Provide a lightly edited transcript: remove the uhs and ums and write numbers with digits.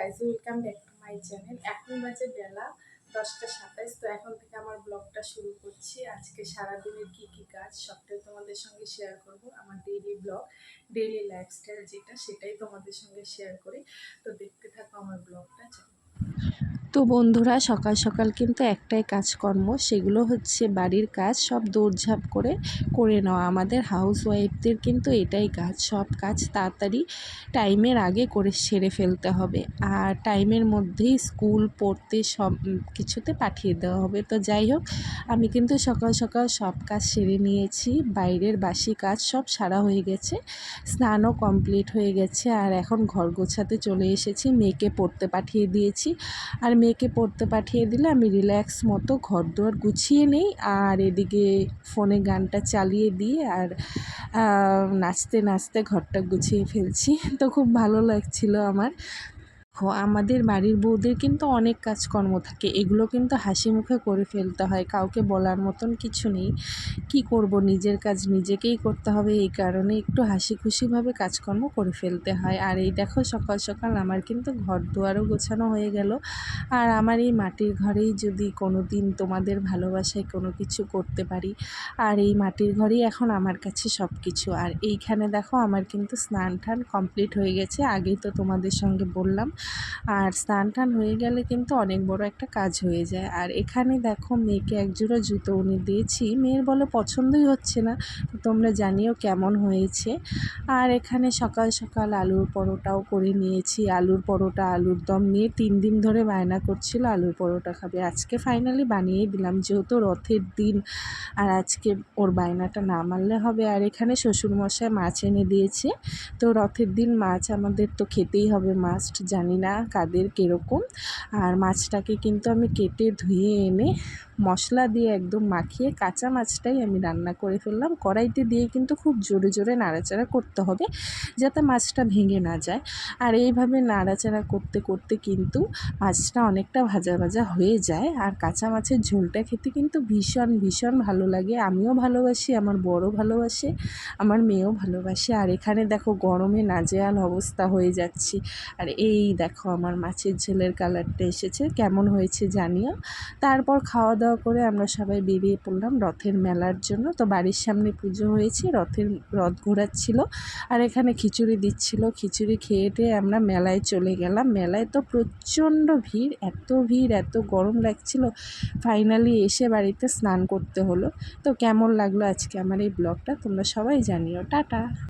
Guys, welcome back to my channel. এখন বাজে বেলা 10টা 27। তো এখন থেকে আমার ব্লগটা শুরু করছি। আজকে সারাদিনের কি কি কাজ সবটাই তোমাদের সঙ্গে শেয়ার করব। আমার ডেইলি ব্লগ, ডেইলি লাইফস্টাইল যেটা, সেটাই তোমাদের সঙ্গে শেয়ার করি। তো দেখতে থাকো আমার ব্লগটা। তো বন্ধুরা, সকাল সকাল কিন্তু একটাই কাজকর্ম, সেগুলো হচ্ছে বাড়ির কাজ সব দৌড়ঝাঁপ করে নেওয়া। আমাদের হাউস ওয়াইফদের কিন্তু এটাই কাজ, সব কাজ তাড়াতাড়ি টাইমের আগে করে সেরে ফেলতে হবে, আর টাইমের মধ্যেই স্কুল পড়তে সব কিছুতে পাঠিয়ে দেওয়া হবে। তো যাই হোক, আমি কিন্তু সকাল সকাল সব কাজ সেরে নিয়েছি। বাইরের বাসি কাজ সব সারা হয়ে গেছে, স্নানও কমপ্লিট হয়ে গেছে, আর এখন ঘর গোছাতে চলে এসেছি। মেয়েকে পড়তে পাঠিয়ে দিয়েছি, আর মেয়েকে পড়তে পাঠিয়ে দিলে আমি রিল্যাক্স মতো ঘরদোর গুছিয়ে নিই, আর এদিকে ফোনে গানটা চালিয়ে দিয়ে আর নাচতে নাচতে ঘরটা গুছিয়ে ফেলছি। তো খুব ভালো লাগছিল আমার। আমাদের বাড়ির বউদের কিন্তু অনেক কাজকর্ম থাকে, এগুলো কিন্তু হাসি মুখে করে ফেলতে হয়, কাউকে বলার মতন কিছু নেই। কি করব, নিজের কাজ নিজেকেই করতে হবে, এই কারণে একটু হাসি খুশিভাবে কাজকর্ম করে ফেলতে হয়। আর এই দেখো, সকাল সকাল আমার কিন্তু ঘর দুয়ারও গোছানো হয়ে গেল। আর আমার এই মাটির ঘরেই যদি কোনো দিন তোমাদের ভালোবাসায় কোনো কিছু করতে পারি, আর এই মাটির ঘরেই এখন আমার কাছে সব কিছু। আর এইখানে দেখো, আমার কিন্তু স্নান টান কমপ্লিট হয়ে গেছে, আগেই তো তোমাদের সঙ্গে বললাম। আর স্নান টান হয়ে গেলে কিন্তু অনেক বড় একটা কাজ হয়ে যায়। আর এখানে দেখো, মেয়েকে একজোড়া জুতো এনে দিয়েছি, মেয়ের বলে পছন্দই হচ্ছে না, তো তোমরা জানিও কেমন হয়েছে। আর এখানে সকাল সকাল আলুর পরোটাও করে নিয়েছি। আলুর পরোটা, আলুর দম নিয়ে 3 দিন ধরে বায়না করছিল আলুর পরোটা খাবে, আজকে ফাইনালি বানিয়ে দিলাম, যেহেতু রথের দিন আর আজকে ওর বায়নাটা না মানলে হবে। আর এখানে শ্বশুরমশাই মাছ এনে দিয়েছে, তো রথের দিন মাছ আমাদের তো খেতেই হবে, মাস্ট। জানি না কাদের কীরকম। আর মাছটাকে কিন্তু আমি কেটে ধুয়ে এনে মশলা দিয়ে একদম মাখিয়ে কাঁচা মাছটাই আমি রান্না করে ফেললাম। কড়াইতে দিয়ে কিন্তু খুব জোরে জোরে নাড়াচাড়া করতে হবে, যাতে মাছটা ভেঙে না যায়। আর এইভাবে নাড়াচাড়া করতে করতে কিন্তু মাছটা অনেকটা ভাজা ভাজা হয়ে যায়। আর কাঁচা মাছের ঝোলটা খেতে কিন্তু ভীষণ ভীষণ ভালো লাগে, আমিও ভালোবাসি, আমার বড়ও ভালোবাসে, আমার মেয়েও ভালোবাসে। আর এখানে দেখো, গরমে নাজেহাল অবস্থা হয়ে যাচ্ছি। আর এই দেখো, আমার মাছের ঝোলের কালারটা এসেছে, কেমন হয়েছে জানিও। তারপর খাওয়া দাওয়া করে আমরা সবাই বেরিয়ে পড়লাম রথের মেলার জন্য। তো বাড়ির সামনে পুজো হয়েছে, রথ ঘোরাচ্ছিল, আর এখানে খিচুড়ি দিচ্ছিল। খিচুড়ি খেয়ে টেয়ে আমরা মেলায় চলে গেলাম। মেলায় তো প্রচণ্ড ভিড়, এত গরম লাগছিল। ফাইনালি এসে বাড়িতে স্নান করতে হলো। তো কেমন লাগলো আজকে আমার এই ব্লগটা তোমরা সবাই জানিও। টাটা।